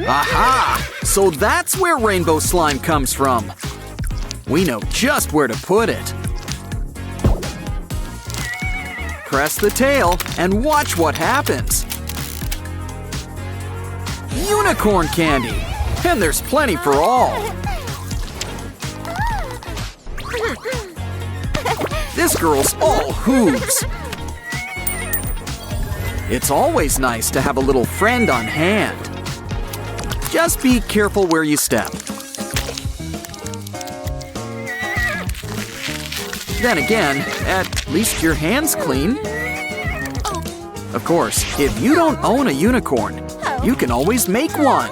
Aha! So that's where rainbow slime comes from. We know just where to put it. Press the tail and watch what happens. Unicorn candy! And there's plenty for all. This girl's all hooves. It's always nice to have a little friend on hand. Just be careful where you step. Then again, at least your hand's clean. Of course, if you don't own a unicorn, you can always make one.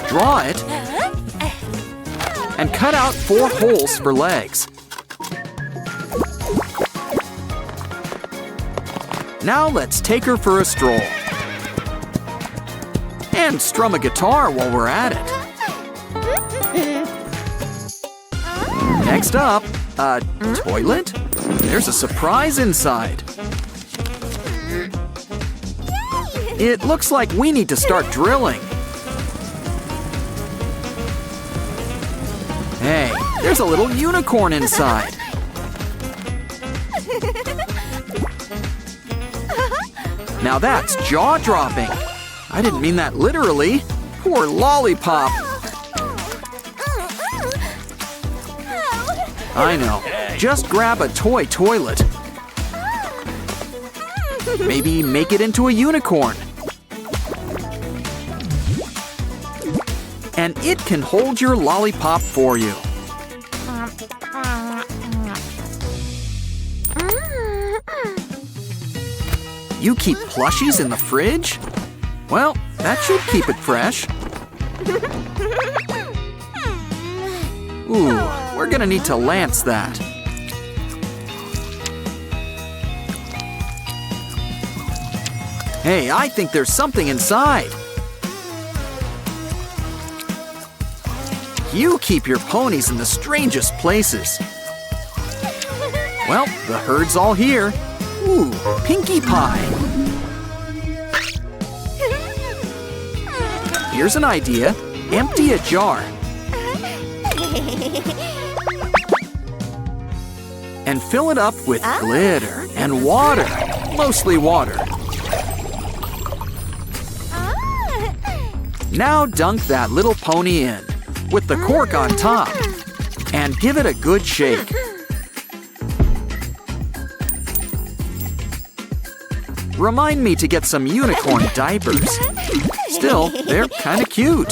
Draw it and cut out 4 holes for legs. Now let's take her for a stroll. And strum a guitar while we're at it. Next up, a toilet? There's a surprise inside. It looks like we need to start drilling. Hey, there's a little unicorn inside. Now that's jaw-dropping. I didn't mean that literally. Poor lollipop. I know. Just grab a toy toilet. Maybe make it into a unicorn. And it can hold your lollipop for you. You keep plushies in the fridge? Well, that should keep it fresh. Ooh, we're gonna need to lance that. Hey, I think there's something inside. You keep your ponies in the strangest places. Well, the herd's all here. Ooh, Pinkie Pie. Here's an idea. Empty a jar. And fill it up with glitter and water. Mostly water. Now dunk that little pony in, with the cork on top. And give it a good shake. Remind me to get some unicorn diapers. Still, they're kinda cute.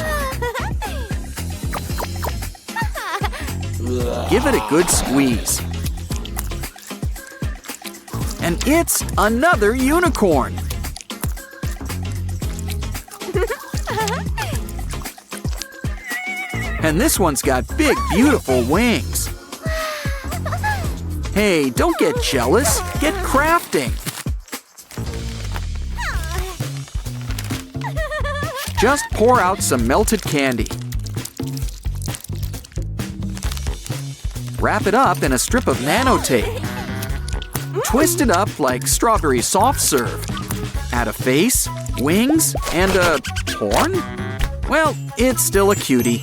Give it a good squeeze. And it's another unicorn. And this one's got big, beautiful wings. Hey, don't get jealous. Get crafting. Just pour out some melted candy. Wrap it up in a strip of nanotape. Twist it up like strawberry soft serve. Add a face, wings, and a horn? Well, it's still a cutie.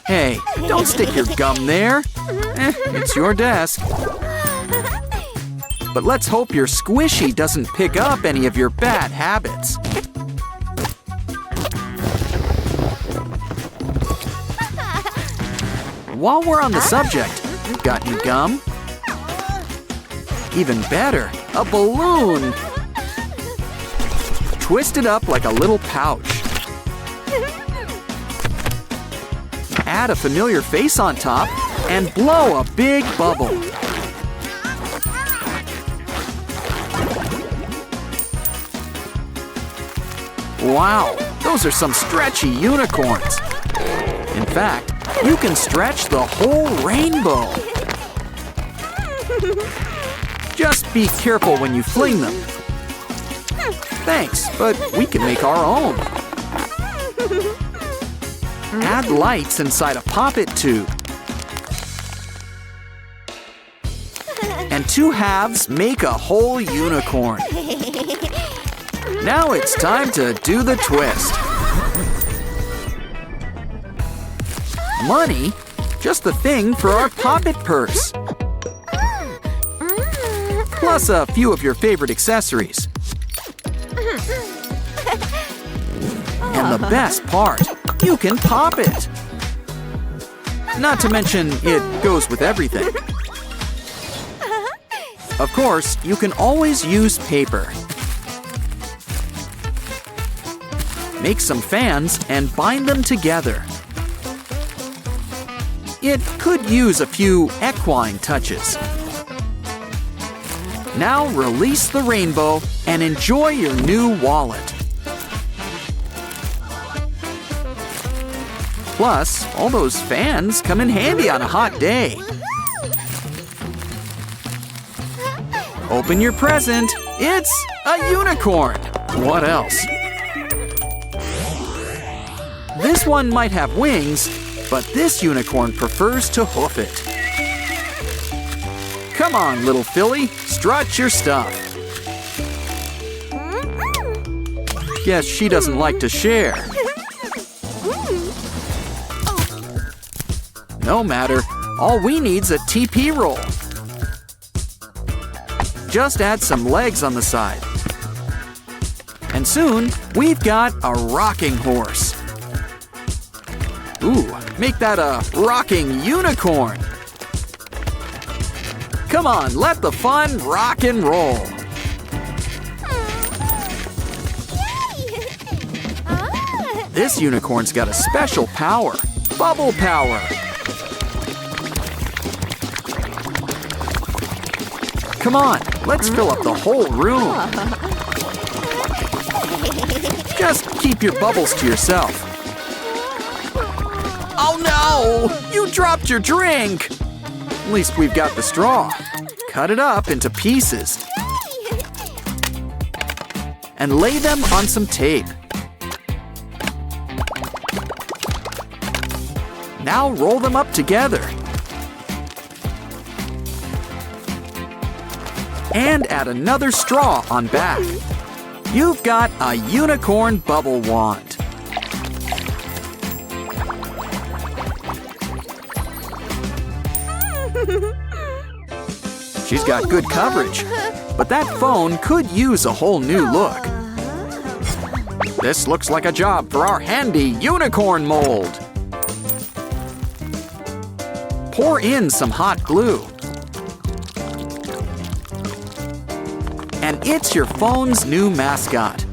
Hey, don't stick your gum there. It's your desk. But let's hope your squishy doesn't pick up any of your bad habits. While we're on the subject, got any gum? Even better, a balloon. Twist it up like a little pouch. Add a familiar face on top and blow a big bubble. Wow, those are some stretchy unicorns. In fact, you can stretch the whole rainbow. Just be careful when you fling them. Thanks, but we can make our own. Add lights inside a poppet tube. and 2 halves make a whole unicorn. Now it's time to do the twist. Money? Just the thing for our pocket purse. Plus a few of your favorite accessories. And the best part, you can pop it. Not to mention, it goes with everything. Of course, you can always use paper. Make some fans and bind them together. It could use a few equine touches. Now release the rainbow and enjoy your new wallet. Plus, all those fans come in handy on a hot day. Open your present. It's a unicorn. What else? This one might have wings, but this unicorn prefers to hoof it. Come on, little filly, strut your stuff. Guess she doesn't like to share. No matter, all we need's a TP roll. Just add some legs on the side. And soon, we've got a rocking horse. Ooh, make that a rocking unicorn. Come on, let the fun rock and roll. This unicorn's got a special power, bubble power. Come on, let's fill up the whole room. Just keep your bubbles to yourself. Oh no! You dropped your drink! At least we've got the straw. Cut it up into pieces. And lay them on some tape. Now roll them up together. And add another straw on back. You've got a unicorn bubble wand. She's got good coverage, but that phone could use a whole new look. This looks like a job for our handy unicorn mold. Pour in some hot glue. And it's your phone's new mascot.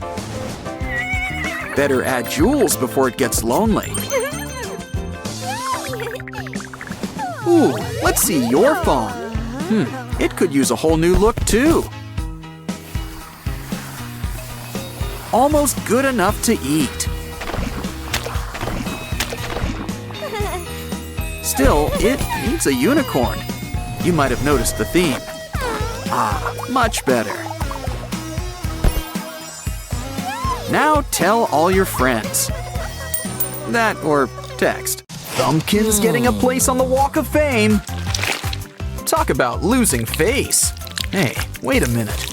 Better add jewels before it gets lonely. Ooh, let's see your phone. It could use a whole new look too. Almost good enough to eat. Still, it needs a unicorn. You might have noticed the theme. Ah, much better. Now tell all your friends. That or text. Thumbkin's getting a place on the Walk of Fame. Talk about losing face. Hey, wait a minute.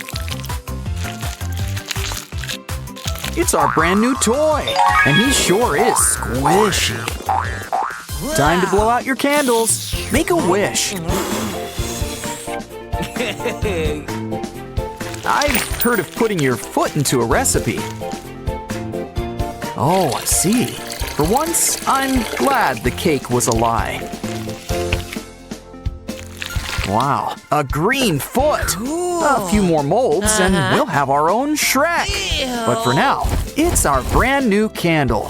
It's our brand new toy, and he sure is squishy. Time to blow out your candles. Make a wish. I've heard of putting your foot into a recipe. Oh, I see. For once, I'm glad the cake was a lie. Wow, a green foot. A few more molds and we'll have our own Shrek. But for now, it's our brand new candle.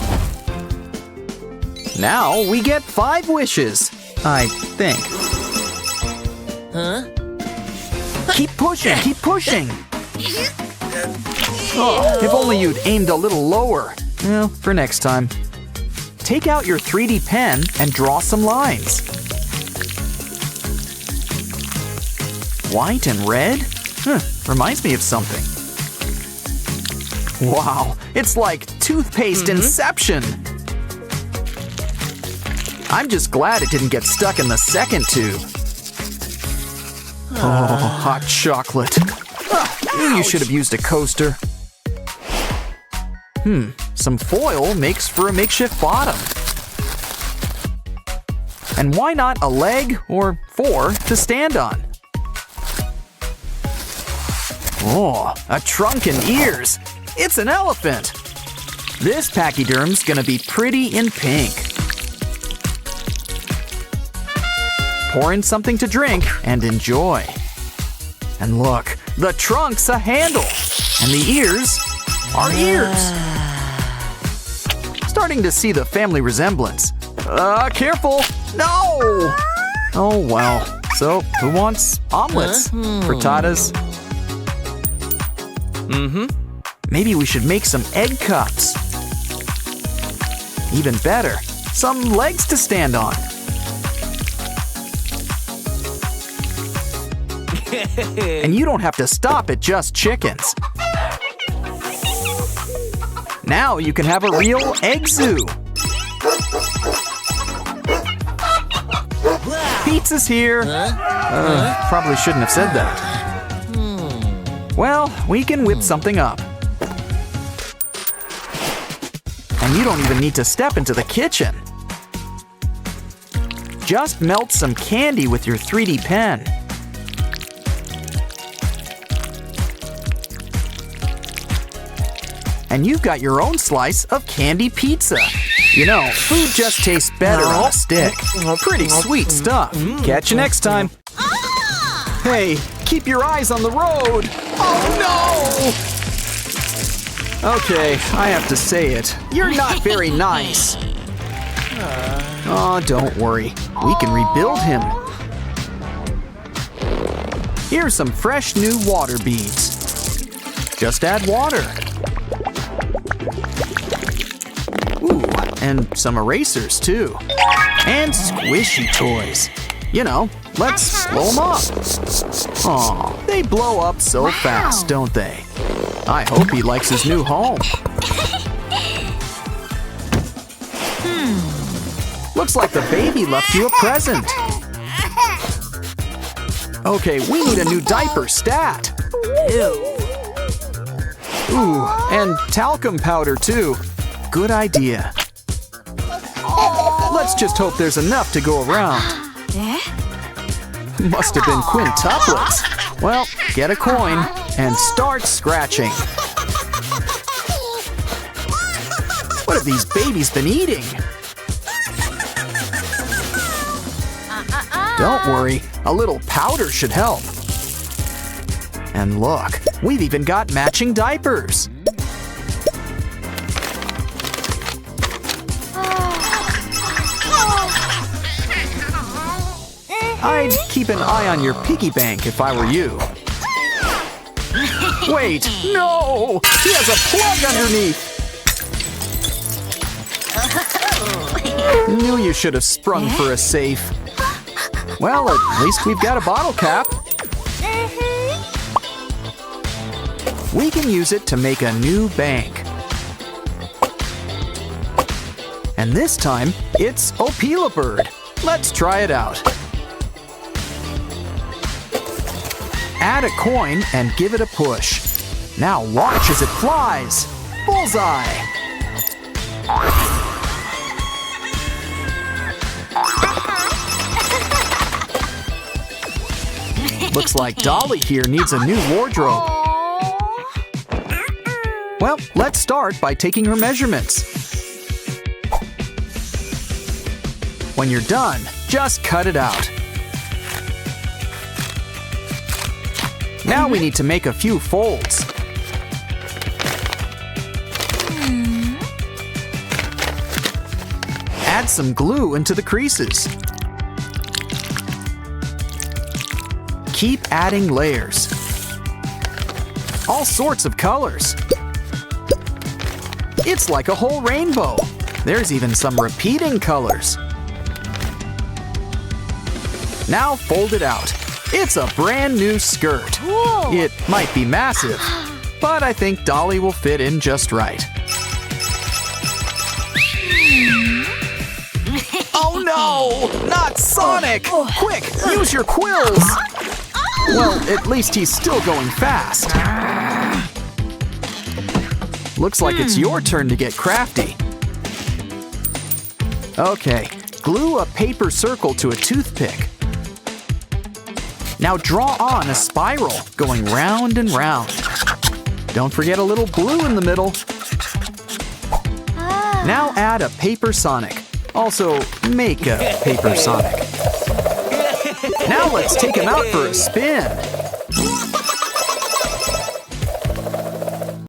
Now we get 5 wishes, I think. Keep pushing, keep pushing. Oh, if only you'd aimed a little lower. Well, for next time. Take out your 3D pen and draw some lines. White and red? Reminds me of something. Wow, it's like toothpaste inception. I'm just glad it didn't get stuck in the second tube. Oh, hot chocolate. Knew you should have used a coaster. Some foil makes for a makeshift bottom. And why not a leg or 4 to stand on? Oh, a trunk and ears. It's an elephant. This pachyderm's gonna be pretty in pink. Pour in something to drink and enjoy. And look, the trunk's a handle, and the ears are ears. Starting to see the family resemblance. Careful! No! Oh well. So, who wants omelets? Frittatas? Maybe we should make some egg cups. Even better, some legs to stand on. And you don't have to stop at just chickens. Now you can have a real egg zoo. Pizza's here. Probably shouldn't have said that. Well, we can whip something up. And you don't even need to step into the kitchen. Just melt some candy with your 3D pen. And you've got your own slice of candy pizza. You know, food just tastes better on a stick. Pretty sweet stuff. Catch you next time. Hey, keep your eyes on the road. Oh no! Okay, I have to say it. You're not very nice. Oh, don't worry. We can rebuild him. Here's some fresh new water beads. Just add water. Ooh, and some erasers too. And squishy toys. You know, let's blow them up. Aw, they blow up so fast, don't they? I hope he likes his new home. Looks like the baby left you a present. Okay, we need a new diaper stat. Ooh, and talcum powder too. Good idea. Let's just hope there's enough to go around. Must have been quintuplets. Well, get a coin and start scratching. What have these babies been eating? Don't worry, a little powder should help. And look, we've even got matching diapers. I'd keep an eye on your piggy bank if I were you. Wait, no! He has a plug underneath! Knew you should have sprung for a safe. Well, at least we've got a bottle cap. We can use it to make a new bank. And this time, it's Opila Bird. Let's try it out. Add a coin and give it a push. Now watch as it flies. Bullseye! Looks like Dolly here needs a new wardrobe. Well, let's start by taking her measurements. When you're done, just cut it out. Now we need to make a few folds. Add some glue into the creases. Keep adding layers. All sorts of colors. It's like a whole rainbow. There's even some repeating colors. Now fold it out. It's a brand new skirt. Whoa. It might be massive, but I think Dolly will fit in just right. Oh no! Not Sonic! Quick, use your quills! Well, at least he's still going fast. Looks like it's your turn to get crafty. Okay, glue a paper circle to a toothpick. Now draw on a spiral going round and round. Don't forget a little blue in the middle. Now add a paper sonic. Also, make a paper sonic. Now let's take him out for a spin.